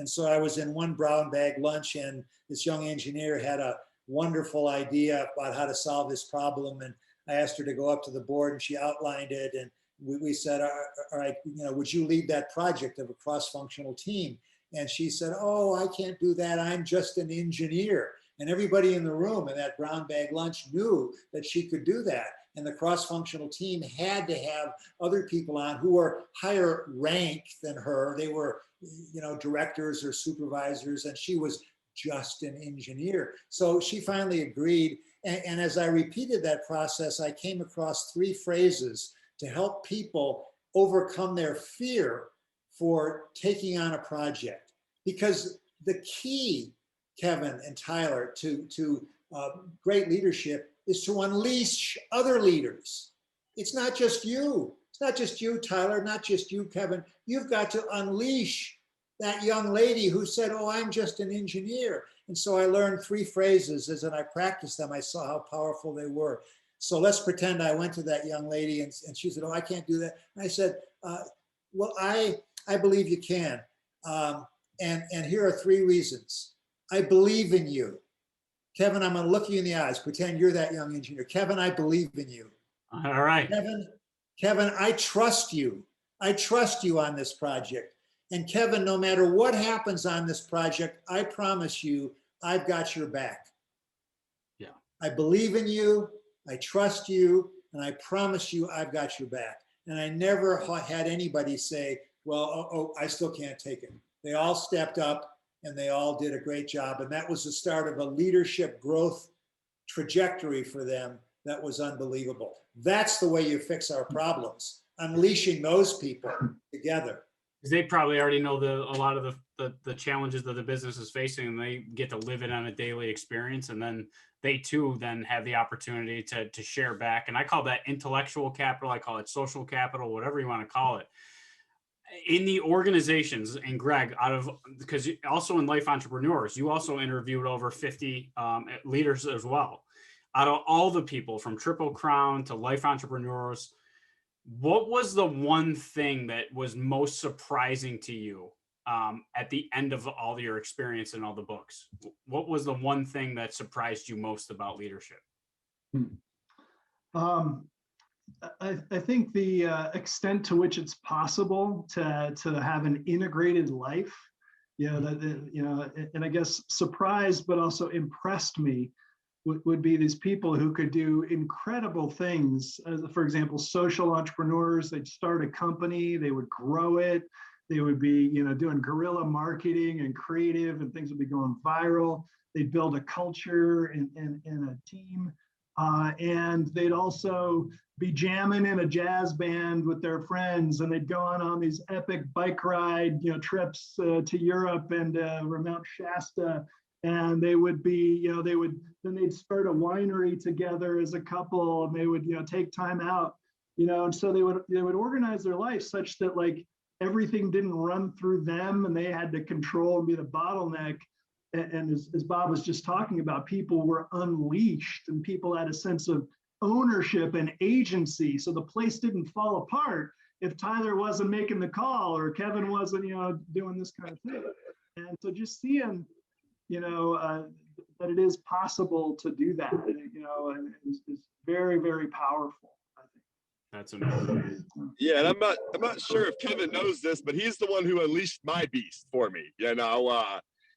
so I was in one brown bag lunch, and this young engineer had a wonderful idea about how to solve this problem. And I asked her to go up to the board, and she outlined it. And we said, all right, would you lead that project of a cross-functional team? And she said, oh, I can't do that. I'm just an engineer. And everybody in the room in that brown bag lunch knew that she could do that. And the cross-functional team had to have other people on who were higher rank than her. They were, directors or supervisors, and she was just an engineer. So she finally agreed. And as I repeated that process, I came across 3 phrases to help people overcome their fear for taking on a project. Because the key, Kevin and Tyler, to great leadership is to unleash other leaders. It's not just you. It's not just you, Tyler, not just you, Kevin. You've got to unleash that young lady who said, oh, I'm just an engineer. And so I learned 3 phrases. As I practiced them, I saw how powerful they were. So let's pretend I went to that young lady and she said, oh, I can't do that. And I said, well, I believe you can. And here are 3 reasons. I believe in you. Kevin, I'm going to look you in the eyes. Pretend you're that young engineer. Kevin, I believe in you. All right. Kevin, I trust you. I trust you on this project. And Kevin, no matter what happens on this project, I promise you, I've got your back. Yeah. I believe in you. I trust you. And I promise you, I've got your back. And I never had anybody say, well, I still can't take it. They all stepped up and they all did a great job. And that was the start of a leadership growth trajectory for them that was unbelievable. That's the way you fix our problems, unleashing those people together. Because they probably already know a lot of the challenges that the business is facing, and they get to live it on a daily experience. And then they too then have the opportunity to share back. And I call that intellectual capital. I call it social capital, whatever you want to call it. in the organizations, and Gregg, because also in Life Entrepreneurs, you also interviewed over 50 leaders as well. Out of all the people from Triple Crown to Life Entrepreneurs, what was the one thing that was most surprising to you at the end of all your experience in all the books? What was the one thing that surprised you most about leadership? I think the extent to which it's possible to have an integrated life, and I guess surprised but also impressed me would be these people who could do incredible things. As, for example, social entrepreneurs. They'd start a company, they would grow it, they would be doing guerrilla marketing and creative, and things would be going viral. They'd build a culture and a team. And they'd also be jamming in a jazz band with their friends, and they'd go on these epic bike ride, trips to Europe and Mount Shasta. And they would be, they'd start a winery together as a couple, and they would, take time out, and so they would organize their life such that like everything didn't run through them, and they had to control and be the bottleneck. And as Bob was just talking about, people were unleashed, and people had a sense of ownership and agency. So the place didn't fall apart if Tyler wasn't making the call or Kevin wasn't, doing this kind of thing. And so just seeing, that it is possible to do that, and is very, very powerful, I think. That's amazing. Yeah, and I'm not sure if Kevin knows this, but he's the one who unleashed my beast for me.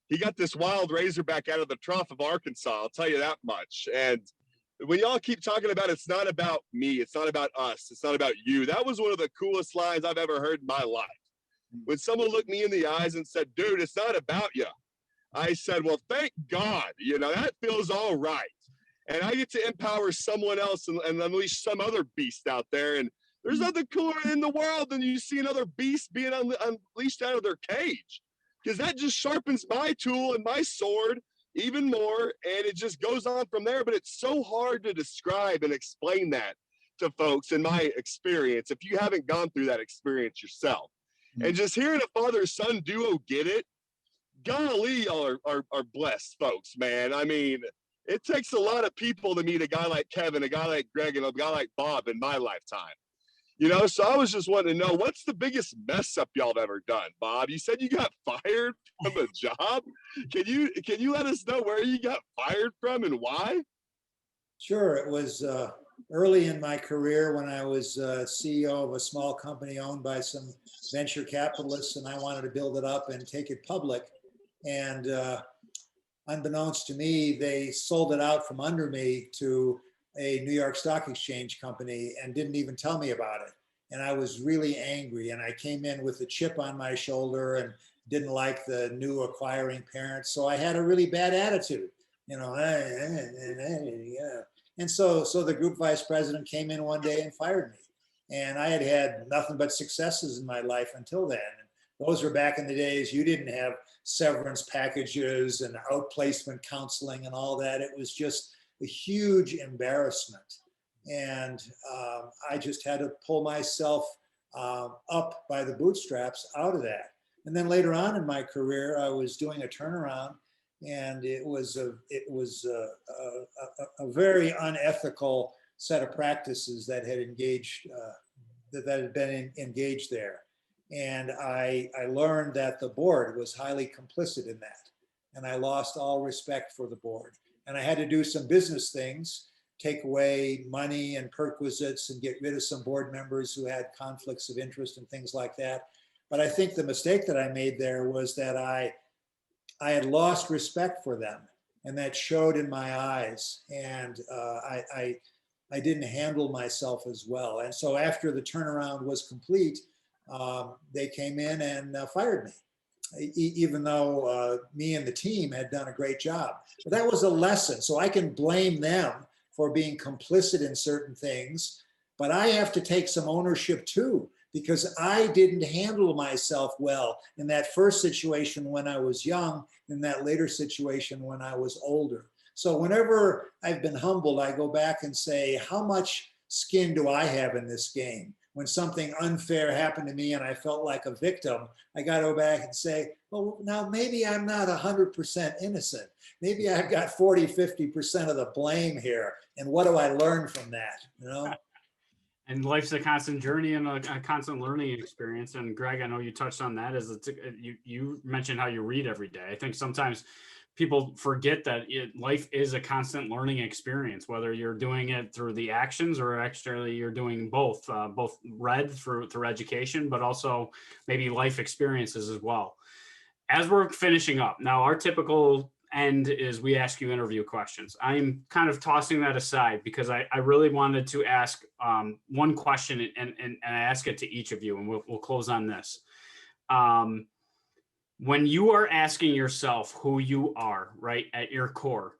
He got this wild Razorback out of the trough of Arkansas, I'll tell you that much. And when y'all keep talking about it's not about me, it's not about us, it's not about you, that was one of the coolest lines I've ever heard in my life. When someone looked me in the eyes and said, dude, it's not about you, I said, well, thank God, that feels all right. And I get to empower someone else and unleash some other beast out there. And there's nothing cooler in the world than you see another beast being unleashed out of their cage. Because that just sharpens my tool and my sword even more, and it just goes on from there. But it's so hard to describe and explain that to folks in my experience if you haven't gone through that experience yourself. And just hearing a father-son duo get it, golly, y'all are blessed folks, man. I mean, it takes a lot of people to meet a guy like Kevin, a guy like Gregg, and a guy like Bob in my lifetime. So I was just wanting to know, what's the biggest mess up y'all have ever done, Bob? You said you got fired from a job. Can you let us know where you got fired from and why? Sure. It was early in my career when I was CEO of a small company owned by some venture capitalists, and I wanted to build it up and take it public. And unbeknownst to me, they sold it out from under me to a New York Stock Exchange company and didn't even tell me about it. And I was really angry, and I came in with a chip on my shoulder and didn't like the new acquiring parents. So I had a really bad attitude, And so the group vice president came in one day and fired me. And I had had nothing but successes in my life until then. And those were back in the days you didn't have severance packages and outplacement counseling and all that. It was just a huge embarrassment. And I just had to pull myself up by the bootstraps out of that. And then later on in my career, I was doing a turnaround, and it was a very unethical set of practices that had engaged that had been engaged there. And I learned that the board was highly complicit in that, and I lost all respect for the board. And I had to do some business things, take away money and perquisites and get rid of some board members who had conflicts of interest and things like that. But I think the mistake that I made there was that I had lost respect for them, and that showed in my eyes. And I didn't handle myself as well. And so after the turnaround was complete, they came in and fired me, even though me and the team had done a great job. But that was a lesson. So I can blame them for being complicit in certain things, but I have to take some ownership too, because I didn't handle myself well in that first situation when I was young, in that later situation when I was older. So whenever I've been humbled, I go back and say, how much skin do I have in this game? when something unfair happened to me and I felt like a victim, I got to go back and say, well, now maybe I'm not 100% innocent. Maybe I've got 40, 50% of the blame here. And what do I learn from that? You know? And life's a constant journey and a constant learning experience. And Gregg, I know you touched on that as you mentioned how you read every day. I think sometimes people forget that life is a constant learning experience, whether you're doing it through the actions or actually you're doing both read through education, but also maybe life experiences as well. As we're finishing up now, our typical end is we ask you interview questions. I'm kind of tossing that aside because I really wanted to ask one question and I ask it to each of you, and we'll close on this. When you are asking yourself who you are, right, at your core,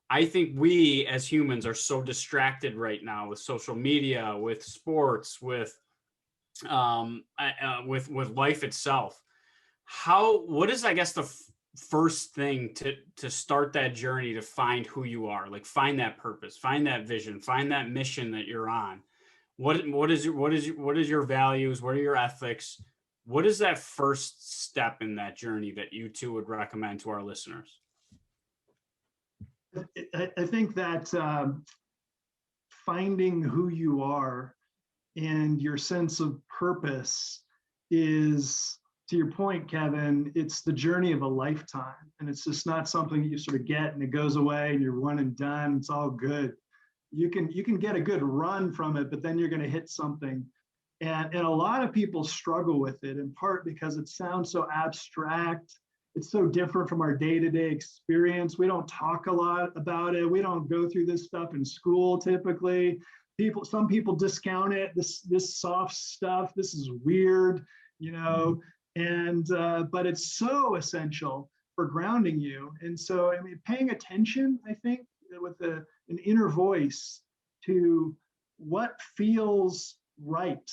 I think we as humans are so distracted right now with social media, with sports, with life itself. What is, I guess, the first thing to start that journey to find who you are, like find that purpose, find that vision, find that mission that you're on? What is your values? What are your ethics? What is that first step in that journey that you two would recommend to our listeners? I think that finding who you are and your sense of purpose is, to your point, Kevin, it's the journey of a lifetime. And it's just not something that you sort of get and it goes away and you're one and done. It's all good. You can get a good run from it, but then you're going to hit something. And a lot of people struggle with it, in part because it sounds so abstract. It's so different from our day-to-day experience. We don't talk a lot about it. We don't go through this stuff in school typically. Some people discount it. This soft stuff, this is weird, you know. And but it's so essential for grounding you. And so, I mean, paying attention, I think, with an inner voice to what feels right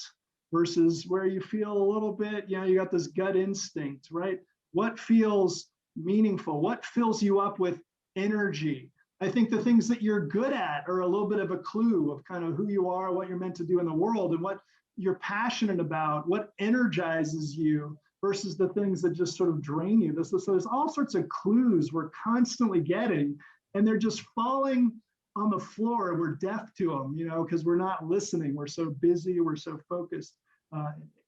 versus where you feel a little bit, you know, you got this gut instinct, right? What feels meaningful? What fills you up with energy? I think the things that you're good at are a little bit of a clue of kind of who you are, what you're meant to do in the world, and what you're passionate about, what energizes you versus the things that just sort of drain you. So there's all sorts of clues we're constantly getting, and they're just falling on the floor. We're deaf to them, you know, because we're not listening. We're so busy, we're so focused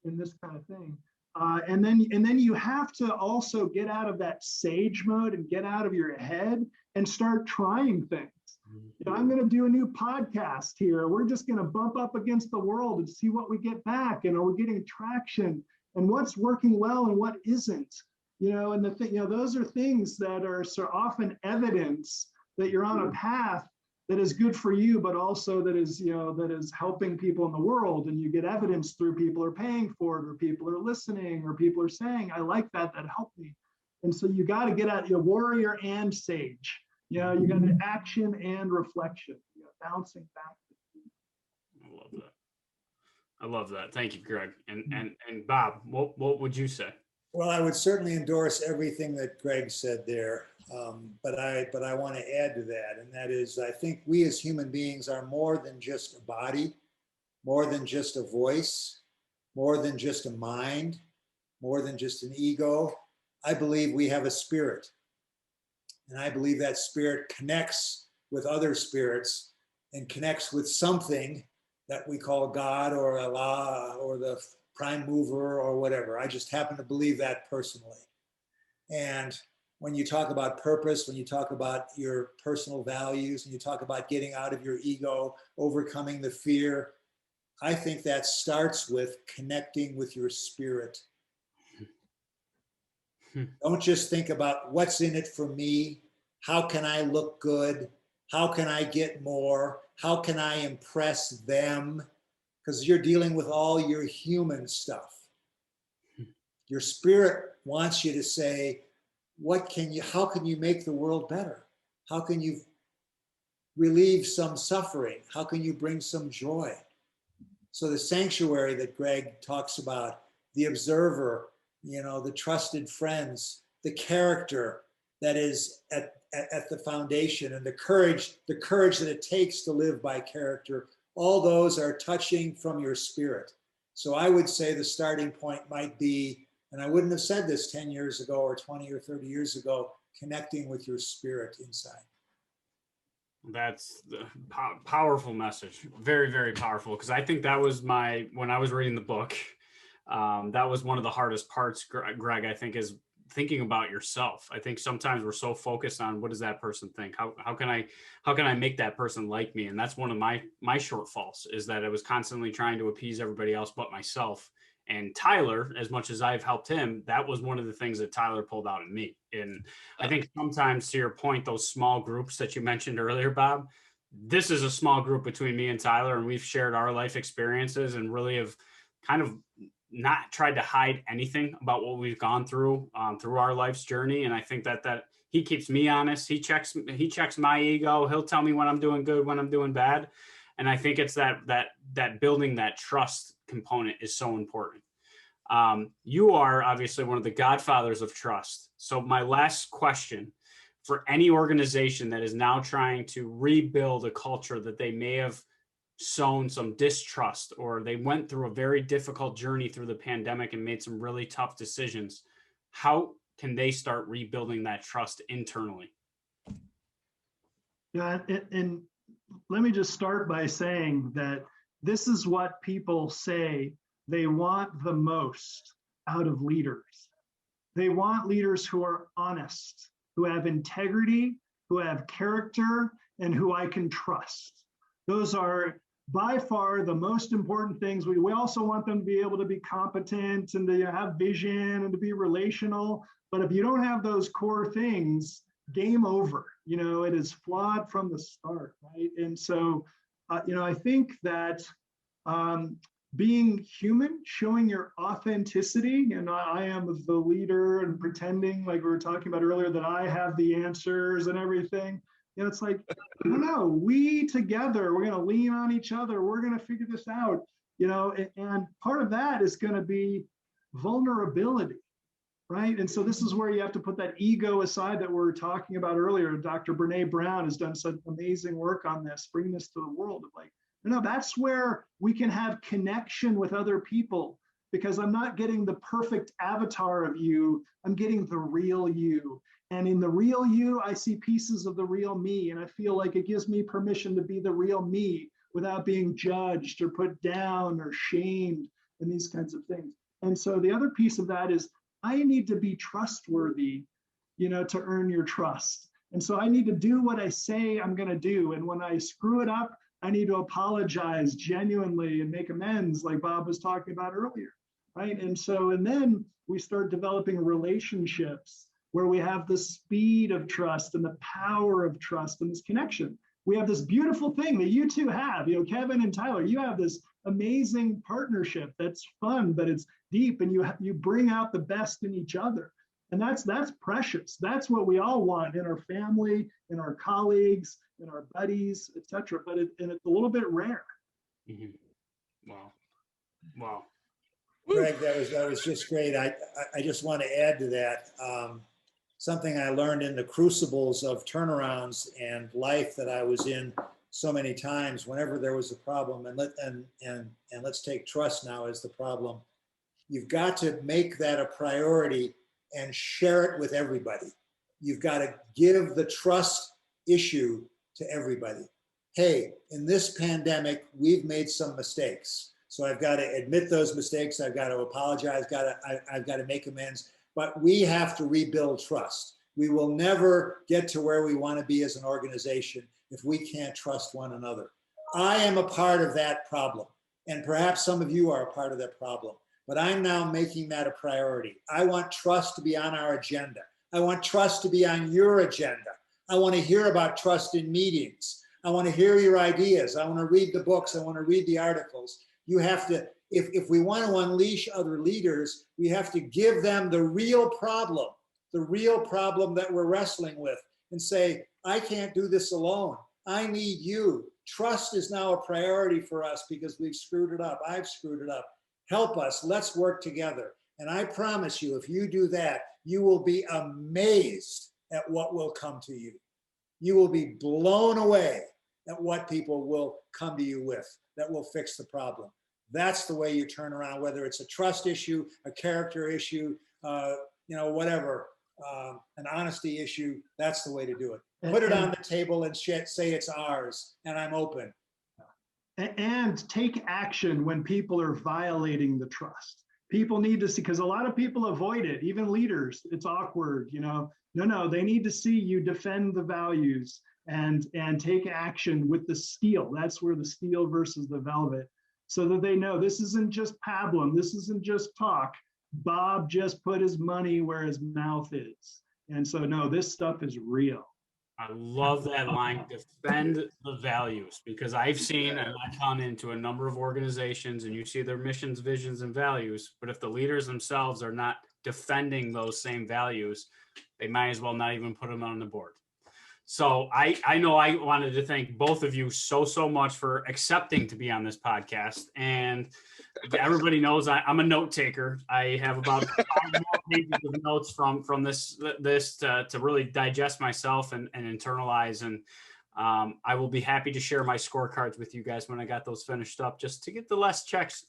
in this kind of thing. And then you have to also get out of that sage mode and get out of your head and start trying things. You know, I'm going to do a new podcast here. We're just going to bump up against the world and see what we get back. And are we getting traction? And what's working well and what isn't? You know, and those are things that are so often evidence that you're on a path that is good for you, but also that is helping people in the world. And you get evidence through people are paying for it, or people are listening, or people are saying, I like that helped me. And so you got to get out, warrior and sage. You know, you got an action and reflection, bouncing back. I love that. Thank you, Gregg. And Bob, what would you say? Well, I would certainly endorse everything that Gregg said there, but I want to add to that, and that is, I think we as human beings are more than just a body, more than just a voice, more than just a mind, more than just an ego. I believe we have a spirit, and I believe that spirit connects with other spirits and connects with something that we call God or Allah or the prime mover or whatever. I just happen to believe that personally. And when you talk about purpose, when you talk about your personal values, and you talk about getting out of your ego, overcoming the fear, I think that starts with connecting with your spirit. Don't just think about what's in it for me. How can I look good? How can I get more? How can I impress them? Because you're dealing with all your human stuff. Your spirit wants you to say, how can you make the world better? How can you relieve some suffering? How can you bring some joy? So the sanctuary that Gregg talks about, the observer, the trusted friends, the character that is at the foundation, and the courage that it takes to live by character, all those are touching from your spirit. So I would say the starting point might be, and I wouldn't have said this 10 years ago or 20 or 30 years ago, connecting with your spirit inside. That's the powerful message. Very, very powerful. Because I think that was when I was reading the book, that was one of the hardest parts, Gregg, I think, is thinking about yourself. I think sometimes we're so focused on what does that person think? How can I make that person like me? And that's one of my shortfalls, is that I was constantly trying to appease everybody else but myself. And Tyler, as much as I've helped him, that was one of the things that Tyler pulled out in me. And I think sometimes, to your point, those small groups that you mentioned earlier, Bob, this is a small group between me and Tyler, and we've shared our life experiences and really have kind of not tried to hide anything about what we've gone through our life's journey. And I think that he keeps me honest. He checks my ego. He'll tell me when I'm doing good, when I'm doing bad. And I think it's that building that trust component is so important. You are obviously one of the godfathers of trust. So my last question for any organization that is now trying to rebuild a culture that they may have sown some distrust, or they went through a very difficult journey through the pandemic and made some really tough decisions, how can they start rebuilding that trust internally? Yeah, and let me just start by saying that this is what people say they want the most out of leaders. They want leaders who are honest, who have integrity, who have character, and who I can trust. Those are by far the most important things. We also want them to be able to be competent and to have vision and to be relational. But if you don't have those core things, game over. It is flawed from the start, right? And so, I think that being human, showing your authenticity, and I am the leader and pretending, like we were talking about earlier, that I have the answers and everything. It's like, no, we together, we're going to lean on each other. We're going to figure this out, and part of that is going to be vulnerability, right? And so this is where you have to put that ego aside that we were talking about earlier. Dr. Brene Brown has done some amazing work on this, bringing this to the world of like, that's where we can have connection with other people, because I'm not getting the perfect avatar of you. I'm getting the real you. And in the real you, I see pieces of the real me. And I feel like it gives me permission to be the real me without being judged or put down or shamed and these kinds of things. And so the other piece of that is I need to be trustworthy, to earn your trust. And so I need to do what I say I'm going to do. And when I screw it up, I need to apologize genuinely and make amends, like Bob was talking about earlier, right? And then we start developing relationships where we have the speed of trust and the power of trust and this connection. We have this beautiful thing that you two have, Kevin and Tyler, you have this amazing partnership that's fun, but it's deep, and you bring out the best in each other. And that's precious. That's what we all want in our family, in our colleagues, in our buddies, etc. But it's a little bit rare. Mm-hmm. Wow. Gregg, that was just great. I just want to add to that something I learned in the crucibles of turnarounds and life that I was in so many times. Whenever there was a problem, and let's take trust now as the problem, you've got to make that a priority and share it with everybody. You've got to give the trust issue to everybody. Hey, in this pandemic, we've made some mistakes. So I've got to admit those mistakes. I've got to apologize. I've got to make amends. But we have to rebuild trust. We will never get to where we want to be as an organization if we can't trust one another. I am a part of that problem. And perhaps some of you are a part of that problem. But I'm now making that a priority. I want trust to be on our agenda. I want trust to be on your agenda. I want to hear about trust in meetings. I want to hear your ideas. I want to read the books. I want to read the articles. You have to, if we want to unleash other leaders, we have to give them the real problem that we're wrestling with, and say, I can't do this alone. I need you. Trust is now a priority for us because we've screwed it up. I've screwed it up. Help us. Let's work together. And I promise you, if you do that, you will be amazed at what will come to you. You will be blown away at what people will come to you with that will fix the problem. That's the way you turn around, whether it's a trust issue, a character issue, whatever, an honesty issue. That's the way to do it. Put it on the table and say it's ours, and I'm open. And take action when people are violating the trust. People need to see, because a lot of people avoid it, even leaders. It's awkward, No, they need to see you defend the values and take action with the steel. That's where the steel versus the velvet, so that they know this isn't just pablum, this isn't just talk. Bob just put his money where his mouth is. And so, no, this stuff is real. I love that line, defend the values, because I've seen and I've gone into a number of organizations and you see their missions, visions, and values. But if the leaders themselves are not defending those same values, they might as well not even put them on the board. So I know I wanted to thank both of you so much for accepting to be on this podcast. And everybody knows I'm a note taker. I have about 5 more pages of notes from this to really digest myself and internalize. And I will be happy to share my scorecards with you guys when I got those finished up, just to get the less checks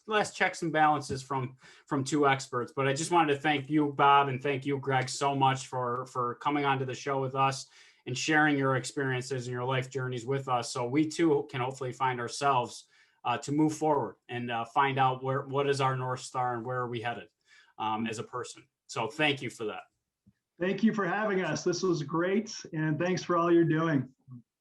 and balances from 2 experts. But I just wanted to thank you, Bob, and thank you, Gregg, so much for coming onto the show with us and sharing your experiences and your life journeys with us, so we too can hopefully find ourselves to move forward and find out what is our North Star and where are we headed as a person. So thank you for that. Thank you for having us. This was great. And thanks for all you're doing.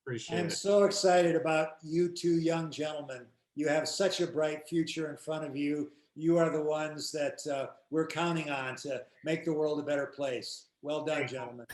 Appreciate it. I'm so excited about you two young gentlemen. You have such a bright future in front of you. You are the ones that we're counting on to make the world a better place. Well done, gentlemen.